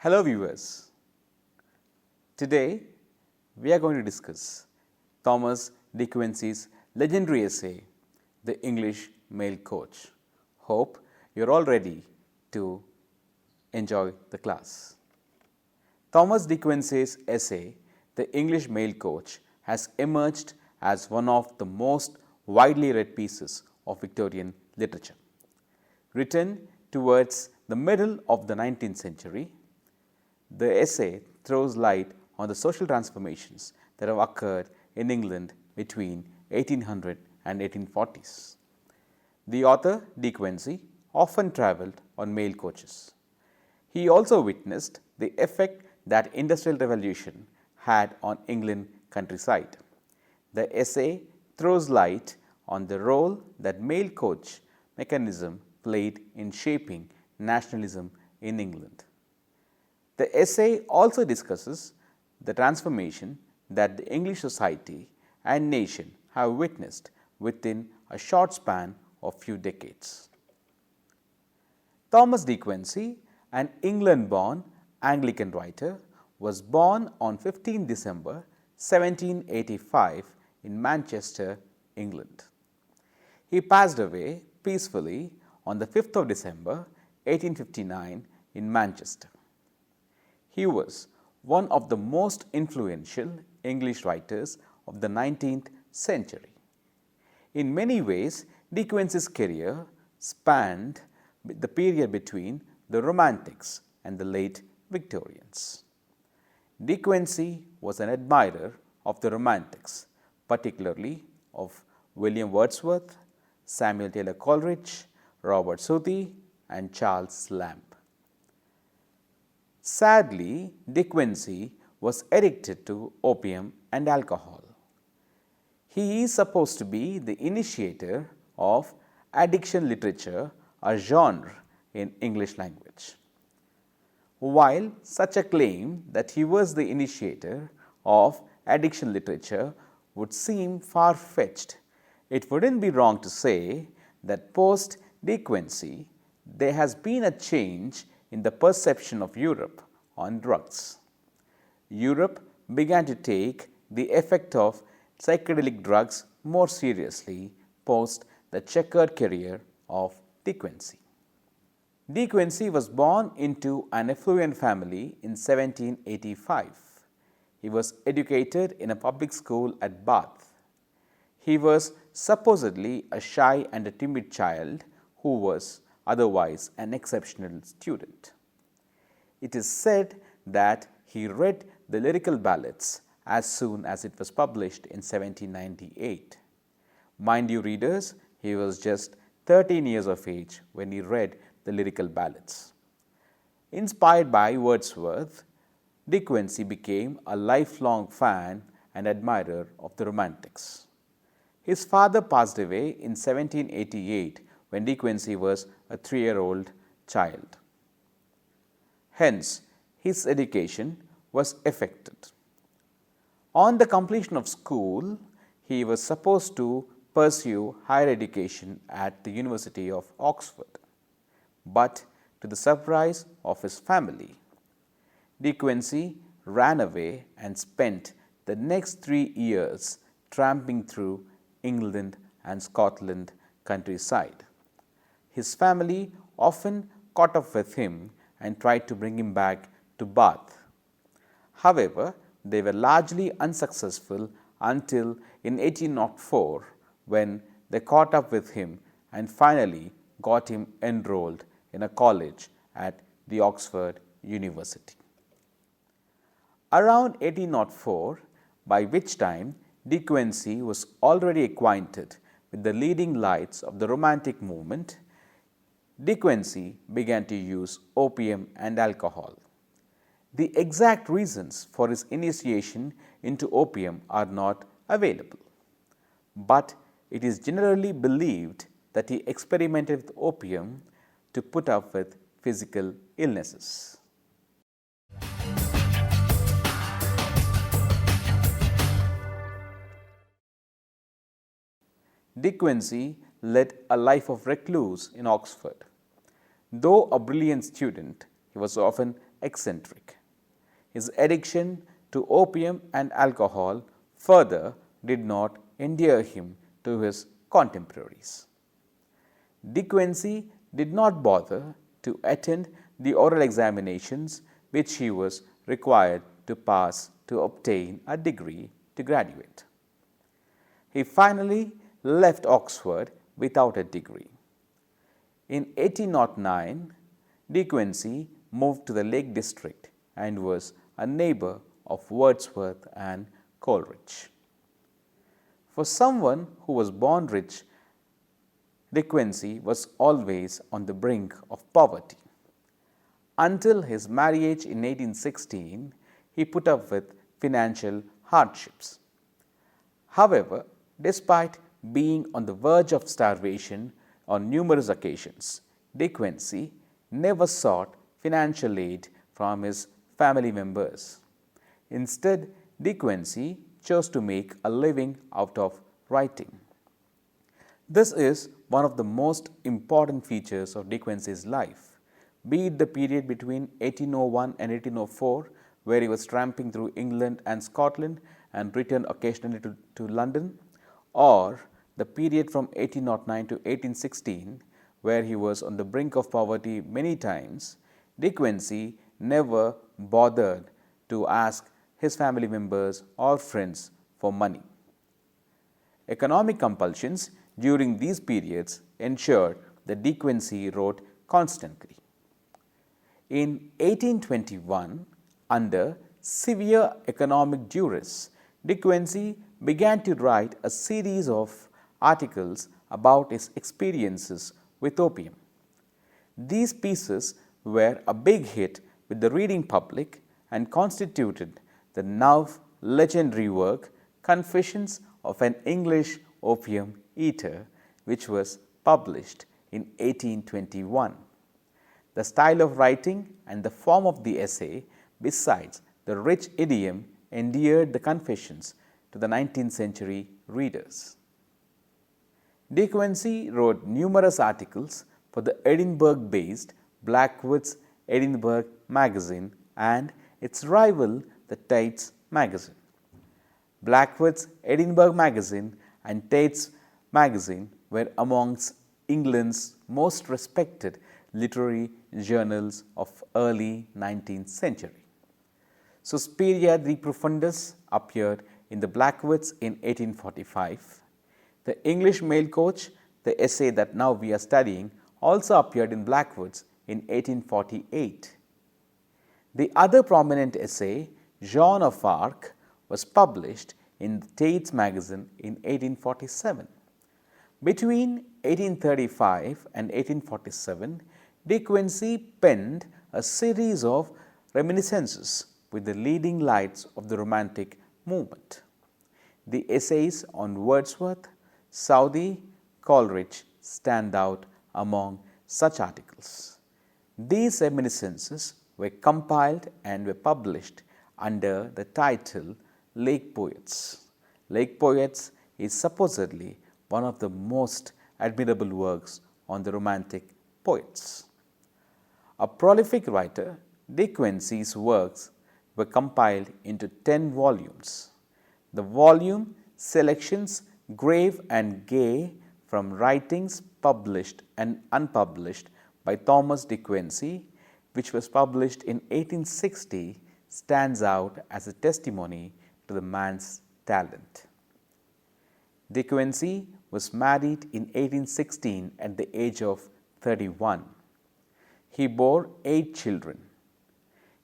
Hello viewers, today we are going to discuss Thomas de Quincy's legendary essay, The English Male Coach. Hope you are all ready to enjoy the class. Thomas de Quincy's essay, The English Male Coach, has emerged as one of the most widely read pieces of Victorian literature. Written towards the middle of the 19th century, the essay throws light on the social transformations that have occurred in England between 1800 and 1840s. The author, De Quincy, often travelled on mail coaches. He also witnessed the effect that Industrial Revolution had on England countryside. The essay throws light on the role that mail coach mechanism played in shaping nationalism in England. The essay also discusses the transformation that the English society and nation have witnessed within a short span of few decades. Thomas de Quincy, an England-born Anglican writer, was born on 15 December 1785 in Manchester, England. He passed away peacefully on the 5th of December 1859 in Manchester. He was one of the most influential English writers of the 19th century. In many ways, De Quincy's career spanned the period between the Romantics and the late Victorians. De Quincy was an admirer of the Romantics, particularly of William Wordsworth, Samuel Taylor Coleridge, Robert Southey, and Charles Lamb. Sadly, De Quincy was addicted to opium and alcohol. He is supposed to be the initiator of addiction literature, a genre in English language. While such a claim that he was the initiator of addiction literature would seem far-fetched, it wouldn't be wrong to say that post De Quincy, there has been a change in the perception of Europe on drugs. Europe began to take the effect of psychedelic drugs more seriously post the checkered career of De Quincy. De Quincy was born into an affluent family in 1785. He was educated in a public school at Bath. He was supposedly a shy and a timid child who was otherwise an exceptional student. It is said that he read the lyrical ballads as soon as it was published in 1798. Mind you, readers, he was just 13 years of age when he read the lyrical ballads. Inspired by Wordsworth, De Quincy became a lifelong fan and admirer of the Romantics. His father passed away in 1788 when De Quincy was a 3-year-old child. Hence, his education was affected. On the completion of school, he was supposed to pursue higher education at the University of Oxford. But to the surprise of his family, De Quincy ran away and spent the next 3 years tramping through England and Scotland countryside. His family often caught up with him and tried to bring him back to Bath. However, they were largely unsuccessful until in 1804 when they caught up with him and finally got him enrolled in a college at the Oxford University. Around 1804, by which time De Quincy was already acquainted with the leading lights of the Romantic movement, De Quincy began to use opium and alcohol. The exact reasons for his initiation into opium are not available, but it is generally believed that he experimented with opium to put up with physical illnesses. De Quincy led a life of recluse in Oxford. Though a brilliant student, he was often eccentric. His addiction to opium and alcohol further did not endear him to his contemporaries. De Quincy did not bother to attend the oral examinations which he was required to pass to obtain a degree to graduate. He finally left Oxford without a degree. In 1809, De Quincy moved to the Lake District and was a neighbor of Wordsworth and Coleridge. For someone who was born rich, De Quincy was always on the brink of poverty. Until his marriage in 1816, he put up with financial hardships. However, despite being on the verge of starvation on numerous occasions, De Quincy never sought financial aid from his family members. Instead, De Quincy chose to make a living out of writing. This is one of the most important features of De Quincy's life, be it the period between 1801 and 1804, where he was tramping through England and Scotland and returned occasionally to London, or the period from 1809 to 1816, where he was on the brink of poverty many times. De Quincy never bothered to ask his family members or friends for money. Economic compulsions during these periods ensured that De Quincy wrote constantly. In 1821, under severe economic duress, De Quincy began to write a series of articles about his experiences with opium. These pieces were a big hit with the reading public and constituted the now legendary work Confessions of an English Opium Eater, which was published in 1821. The style of writing and the form of the essay, besides the rich idiom, endeared the Confessions to the 19th century readers. De Quincy wrote numerous articles for the Edinburgh-based Blackwood's Edinburgh magazine and its rival, the Tait's magazine. Blackwood's Edinburgh magazine and Tait's magazine were amongst England's most respected literary journals of early 19th century. Suspiria de Profundis appeared in the Blackwoods in 1845. The English Mail Coach, the essay that now we are studying, also appeared in Blackwoods in 1848. The other prominent essay, Joan of Arc, was published in Tait's magazine in 1847. Between 1835 and 1847, De Quincy penned a series of reminiscences with the leading lights of the Romantic movement. The essays on Wordsworth, Southey, Coleridge stand out among such articles. These reminiscences were compiled and were published under the title Lake Poets. Lake Poets is supposedly one of the most admirable works on the Romantic poets. A prolific writer, De Quincy's works were compiled into 10 volumes. The volume Selections Grave and Gay from Writings Published and Unpublished by Thomas De Quincy, which was published in 1860, stands out as a testimony to the man's talent. De Quincy was married in 1816 at the age of 31. He bore 8 children.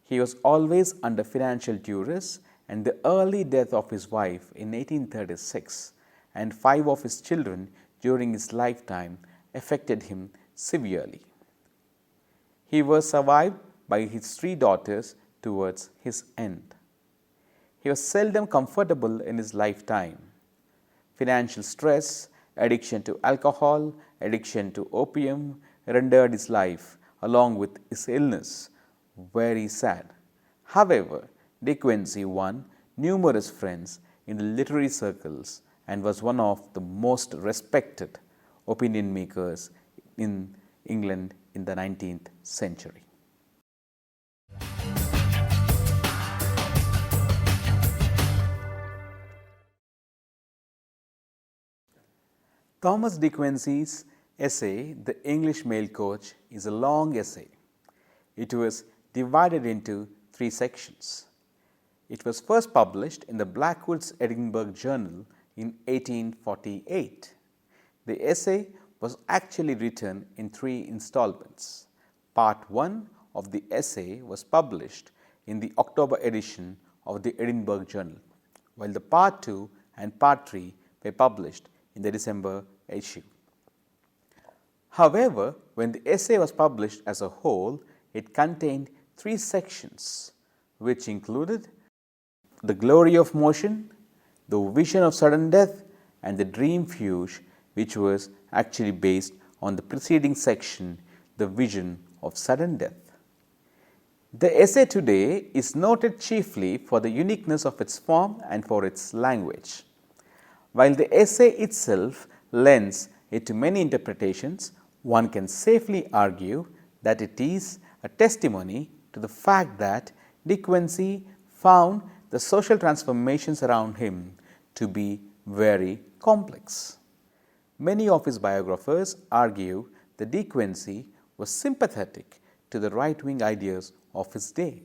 He was always under financial duress, and the early death of his wife in 1836 and 5 of his children during his lifetime affected him severely. He was survived by his 3 daughters towards his end. He was seldom comfortable in his lifetime. Financial stress, addiction to alcohol, addiction to opium rendered his life, along with his illness, very sad. However, De Quincy won numerous friends in the literary circles and was one of the most respected opinion makers in England in the 19th century. Thomas De Quincey's essay, The English Mail Coach, is a long essay. It was divided into 3 sections. It was first published in the Blackwood's Edinburgh Journal in 1848. The essay was actually written in 3 installments. Part 1 of the essay was published in the October edition of the Edinburgh Journal, while the Part 2 and Part 3 were published in the December issue. However, when the essay was published as a whole, it contained 3 sections, which included the glory of motion, the vision of sudden death, and the Dreamfuge, which was actually based on the preceding section, the vision of sudden death. The essay today is noted chiefly for the uniqueness of its form and for its language. While the essay itself lends it to many interpretations, one can safely argue that it is a testimony to the fact that De Quincey found the social transformations around him to be very complex. Many of his biographers argue that De Quincey was sympathetic to the right-wing ideas of his day.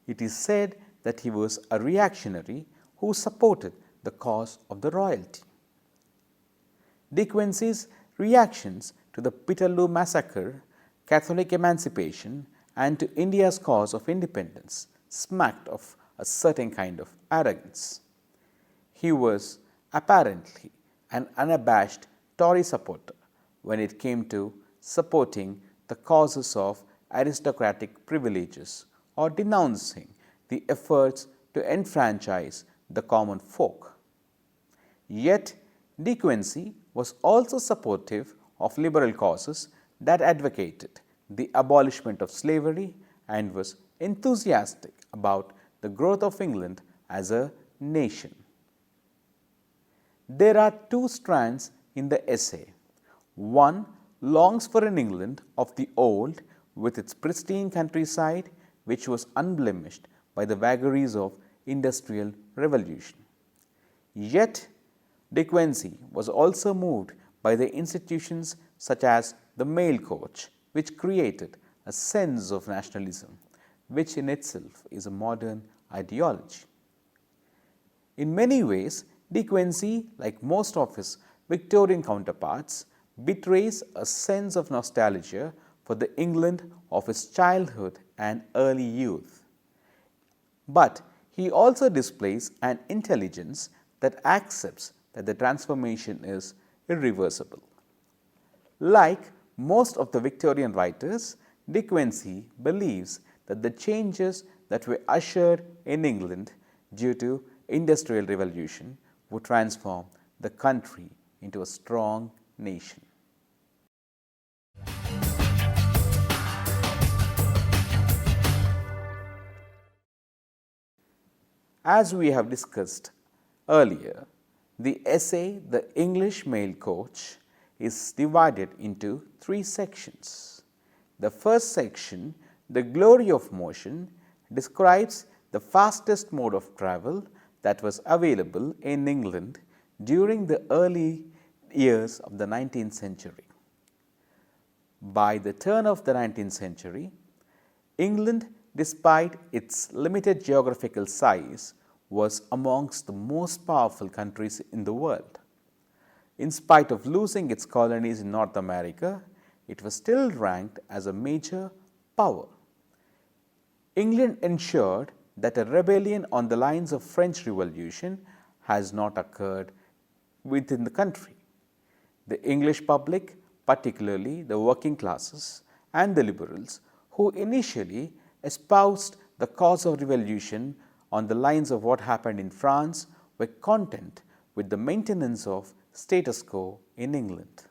It is said that he was a reactionary who supported the cause of the royalty. De Quincey's reactions to the Peterloo massacre, Catholic emancipation, and to India's cause of independence smacked of a certain kind of arrogance. He was apparently an unabashed Tory supporter when it came to supporting the causes of aristocratic privileges or denouncing the efforts to enfranchise the common folk. Yet, De Quincey was also supportive of liberal causes that advocated the abolishment of slavery and was enthusiastic about the growth of England as a nation. There are 2 strands in the essay. One longs for an England of the old with its pristine countryside, which was unblemished by the vagaries of industrial revolution. Yet, De Quincey was also moved by the institutions such as the mail coach, which created a sense of nationalism, which in itself is a modern ideology. In many ways, De Quincey, like most of his Victorian counterparts, betrays a sense of nostalgia for the England of his childhood and early youth. But he also displays an intelligence that accepts that the transformation is irreversible. Like most of the Victorian writers, De Quincey believes that the changes that were ushered in England due to industrial revolution would transform the country into a strong nation. As we have discussed earlier, the essay, The English Mail Coach, is divided into 3 sections. The first section, The Glory of Motion, describes the fastest mode of travel that was available in England during the early years of the 19th century. By the turn of the 19th century, England, despite its limited geographical size, was amongst the most powerful countries in the world. In spite of losing its colonies in North America, it was still ranked as a major power. England ensured that a rebellion on the lines of French Revolution has not occurred within the country. The English public, particularly the working classes and the liberals, who initially espoused the cause of revolution on the lines of what happened in France, were content with the maintenance of status quo in England.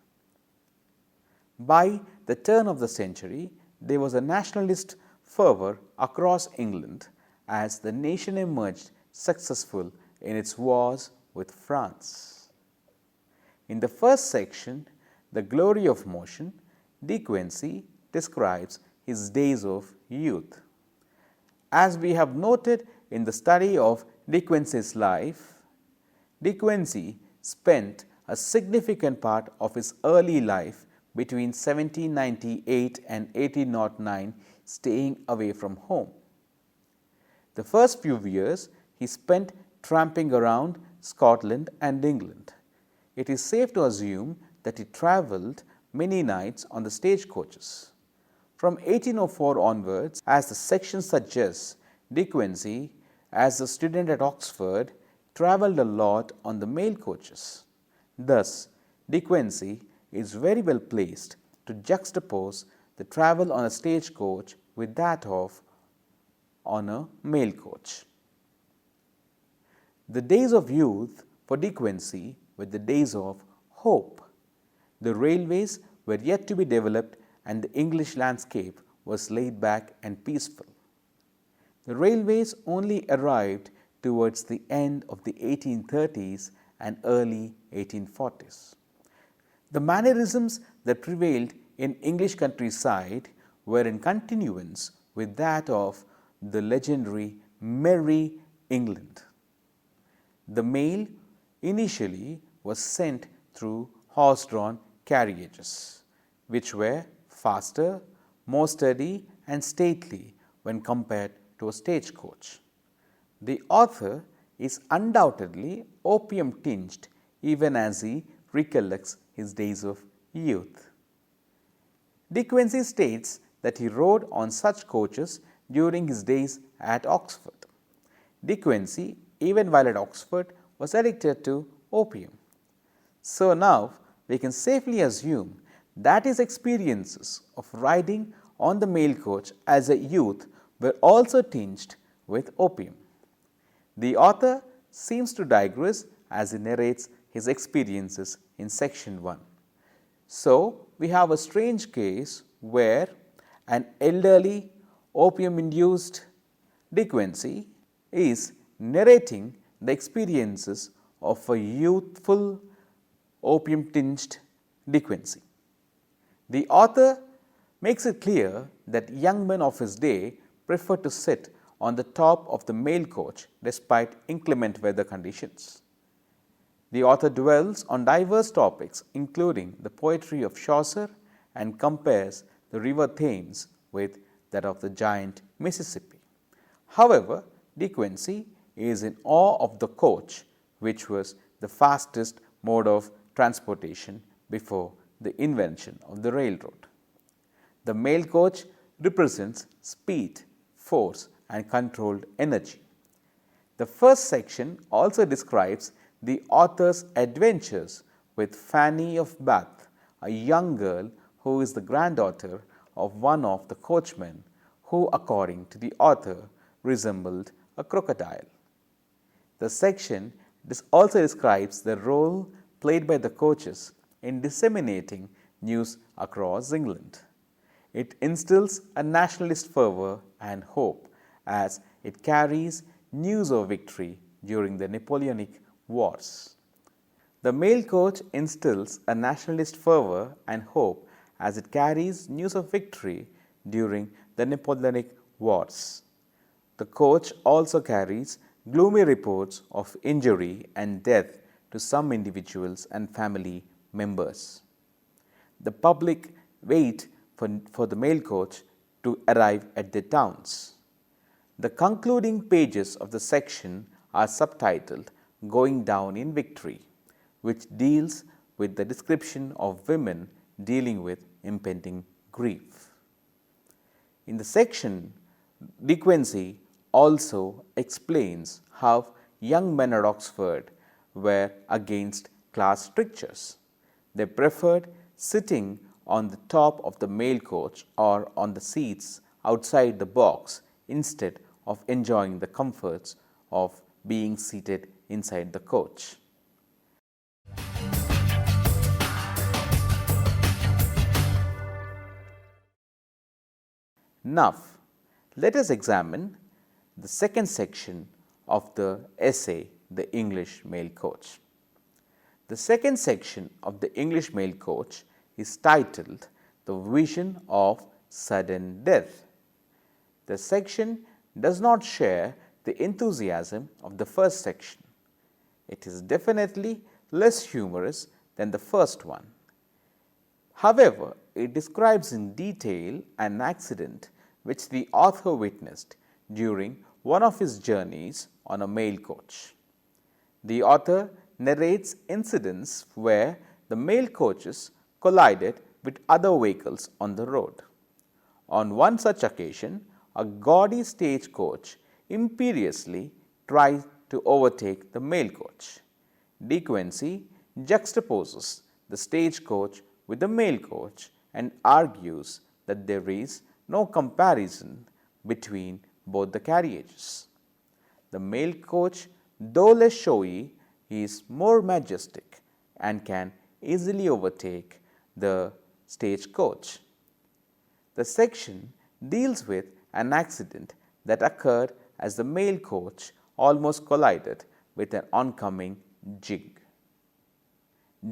By the turn of the century, there was a nationalist fervor across England as the nation emerged successful in its wars with France. In the first section, The Glory of Motion, De Quincey describes his days of youth. As we have noted in the study of De Quincey's life, De Quincey spent a significant part of his early life between 1798 and 1809 staying away from home. The first few years he spent tramping around Scotland and England. It is safe to assume that he travelled many nights on the stagecoaches. From 1804 onwards, as the section suggests, De Quincy, as a student at Oxford, travelled a lot on the mail coaches. Thus, De Quincy is very well placed to juxtapose the travel on a stagecoach with that of on a mail coach. The days of youth for De Quincy were the days of hope. The railways were yet to be developed and the English landscape was laid back and peaceful. The railways only arrived towards the end of the 1830s and early 1840s. The mannerisms that prevailed in English countryside were in continuance with that of the legendary Merry England. The mail initially was sent through horse-drawn carriages, which were faster, more sturdy and stately when compared to a stagecoach. The author is undoubtedly opium-tinged even as he recollects his days of youth. De Quincy states that he rode on such coaches during his days at Oxford. De Quincy, even while at Oxford, was addicted to opium. So now we can safely assume that his experiences of riding on the mail coach as a youth were also tinged with opium. The author seems to digress as he narrates his experiences in section 1. So, we have a strange case where an elderly opium-induced De Quincy is narrating the experiences of a youthful opium-tinged De Quincy. The author makes it clear that young men of his day preferred to sit on the top of the mail coach despite inclement weather conditions. The author dwells on diverse topics including the poetry of Chaucer and compares the river Thames with that of the giant Mississippi. However, De Quincy is in awe of the coach, which was the fastest mode of transportation before the invention of the railroad. The mail coach represents speed, force and controlled energy. The first section also describes the author's adventures with Fanny of Bath, a young girl who is the granddaughter of one of the coachmen who, according to the author, resembled a crocodile. The section also describes the role played by the coaches in disseminating news across England. It instills a nationalist fervor and hope as it carries news of victory during the Napoleonic Wars. The mail coach instills a nationalist fervor and hope as it carries news of victory during the Napoleonic Wars. The coach also carries gloomy reports of injury and death to some individuals and family members. The public wait for the mail coach to arrive at their towns. The concluding pages of the section are subtitled Going Down in Victory, which deals with the description of women dealing with impending grief. In the section, De Quincy also explains how young men at Oxford were against class strictures. They preferred sitting on the top of the mail coach or on the seats outside the box instead of enjoying the comforts of being seated inside the coach. Now, let us examine the second section of the essay, The English Mail Coach. The second section of the English Mail Coach is titled The Vision of Sudden Death. The section does not share the enthusiasm of the first section. It is definitely less humorous than the first one. However, it describes in detail an accident which the author witnessed during one of his journeys on a mail coach. The author narrates incidents where the mail coaches collided with other vehicles on the road. On one such occasion, a gaudy stagecoach imperiously tried to overtake the mail coach. Quincy juxtaposes the stagecoach with the mail coach and argues that there is no comparison between both the carriages. The mail coach, though less showy, is more majestic and can easily overtake the stagecoach. The section deals with an accident that occurred as the mail coach almost collided with an oncoming gig.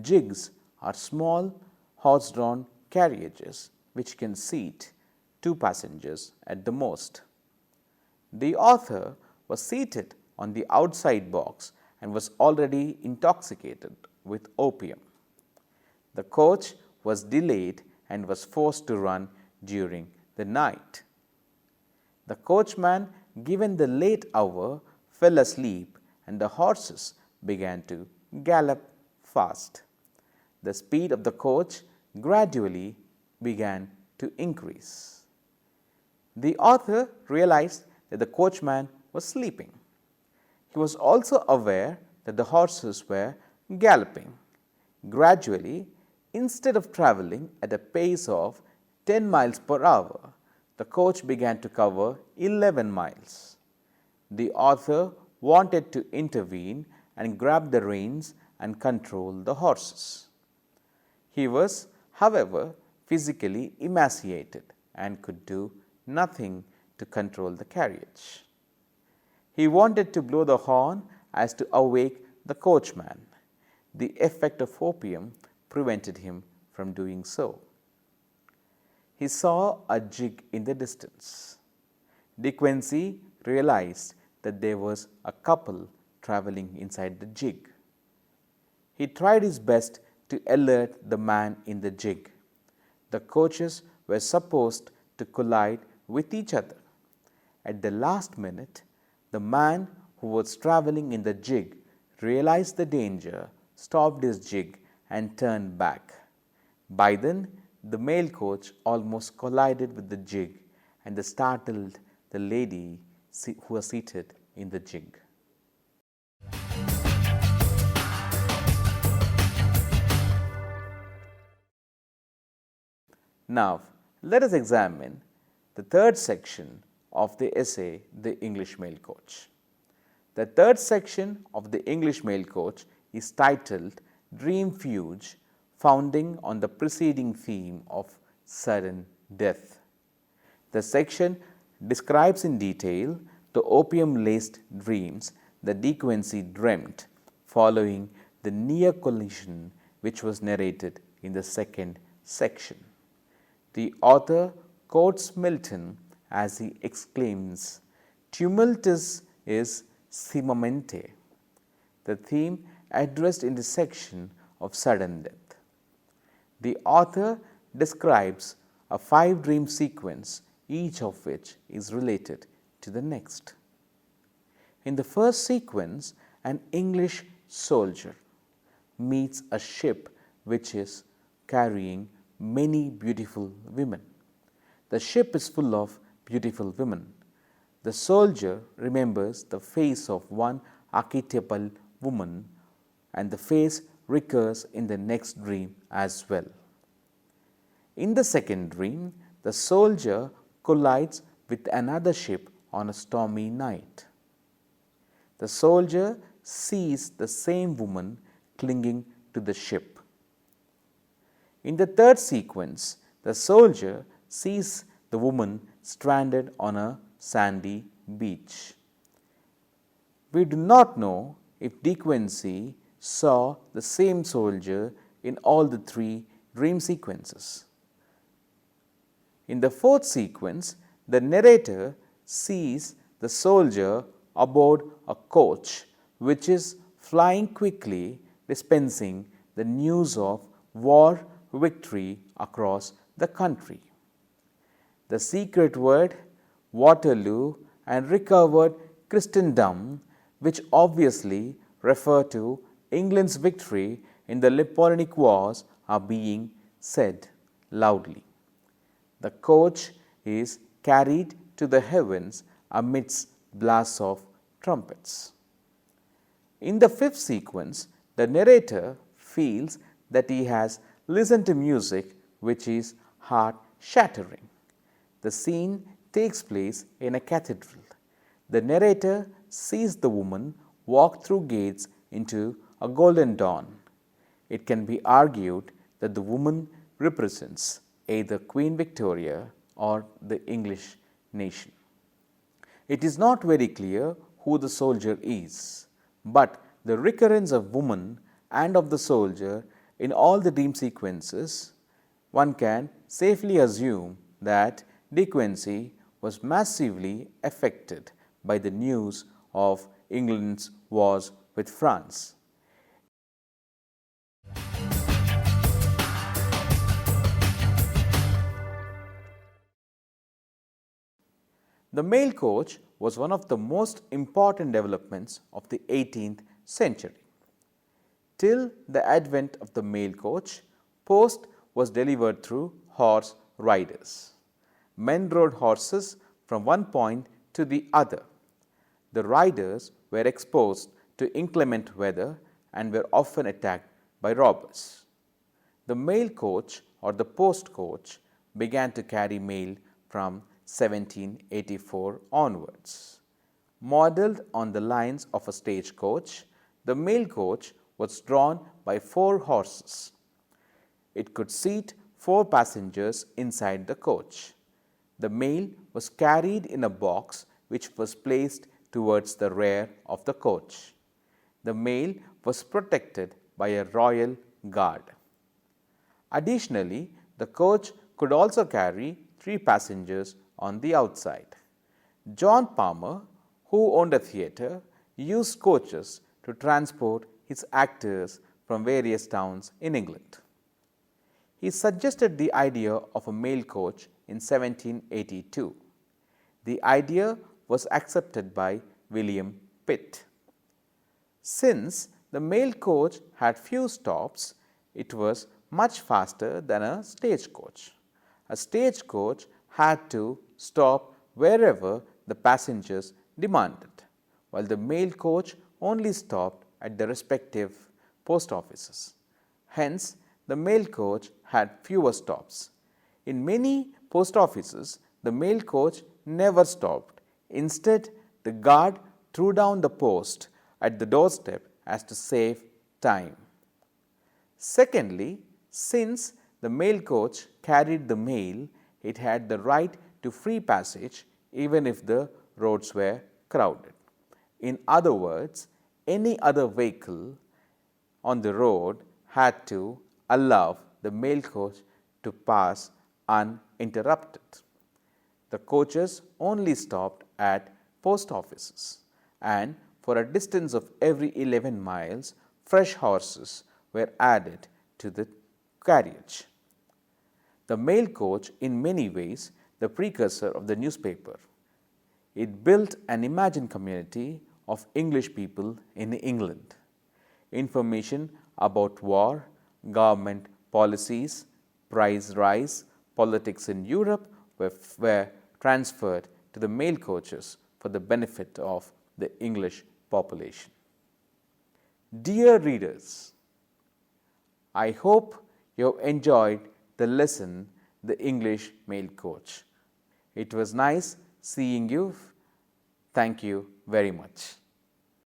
Gigs are small horse-drawn carriages which can seat 2 passengers at the most. The author was seated on the outside box and was already intoxicated with opium. The coach was delayed and was forced to run during the night. The coachman, given the late hour, fell asleep and the horses began to gallop fast. The speed of the coach gradually began to increase. The author realized that the coachman was sleeping. He was also aware that the horses were galloping. Gradually, instead of traveling at a pace of 10 miles per hour, the coach began to cover 11 miles. The author wanted to intervene and grab the reins and control the horses. He was, however, physically emaciated and could do nothing to control the carriage. He wanted to blow the horn as to awake the coachman. The effect of opium prevented him from doing so. He saw a jig in the distance. Quincy realized that there was a couple traveling inside the jig. He tried his best to alert the man in the jig. The coaches were supposed to collide with each other. At the last minute, the man who was traveling in the jig realized the danger, stopped his jig and turned back. By then, the mail coach almost collided with the jig and startled the lady who was seated in the jig. Now, let us examine the third section of the essay, The English Mail Coach. The third section of The English Mail Coach is titled Dreamfuge, founding on the preceding theme of sudden death. The section describes in detail the opium-laced dreams that Quincy dreamt following the near collision which was narrated in the second section. The author quotes Milton as he exclaims, "Tumultus is simamente," the theme addressed in the section of sudden death. The author describes a 5-dream sequence, each of which is related to the next. In the first sequence, an English soldier meets a ship which is carrying many beautiful women. The ship is full of beautiful women. The soldier remembers the face of one archetypal woman, and the face recurs in the next dream as well. In the second dream, the soldier collides with another ship on a stormy night. The soldier sees the same woman clinging to the ship. In the third sequence, the soldier sees the woman stranded on a sandy beach. We do not know if Quincy saw the same soldier in all the 3 dream sequences. In the fourth sequence, the narrator sees the soldier aboard a coach which is flying quickly, dispensing the news of war victory across the country. The secret word Waterloo and recovered Christendom, which obviously refer to England's victory in the Napoleonic Wars, are being said loudly. The coach is carried to the heavens amidst blasts of trumpets. In the fifth sequence, the narrator feels that he has listened to music which is heart-shattering. The scene takes place in a cathedral. The narrator sees the woman walk through gates into a golden dawn. It can be argued that the woman represents either Queen Victoria or the English nation. It is not very clear who the soldier is, but the recurrence of woman and of the soldier in all the dream sequences, one can safely assume that De Quincy was massively affected by the news of England's wars with France. The mail coach was one of the most important developments of the 18th century. Till the advent of the mail coach, post was delivered through horse riders. Men rode horses from one point to the other. The riders were exposed to inclement weather and were often attacked by robbers. The mail coach or the post coach began to carry mail from 1784 onwards. Modelled on the lines of a stagecoach, the mail coach was drawn by 4 horses. It could seat 4 passengers inside the coach. The mail was carried in a box which was placed towards the rear of the coach. The mail was protected by a royal guard. Additionally, the coach could also carry 3 passengers on the outside. John Palmer, who owned a theatre, used coaches to transport his actors from various towns in England. He suggested the idea of a mail coach in 1782. The idea was accepted by William Pitt. Since the mail coach had few stops, it was much faster than a stagecoach. A stagecoach had to stop wherever the passengers demanded, while the mail coach only stopped at the respective post offices. Hence, the mail coach had fewer stops. In many post offices, the mail coach never stopped. Instead, the guard threw down the post at the doorstep as to save time. Secondly, since the mail coach carried the mail, it had the right to free passage even if the roads were crowded. In other words, any other vehicle on the road had to allow the mail coach to pass uninterrupted. The coaches only stopped at post offices, and for a distance of every 11 miles, fresh horses were added to the carriage. The mail coach, in many ways, the precursor of the newspaper. It built an imagined community of English people in England. Information about war, government policies, price rise, politics in Europe were transferred to the mail coaches for the benefit of the English population. Dear readers, I hope you have enjoyed the lesson, The English Mail Coach. It was nice seeing you. Thank you very much.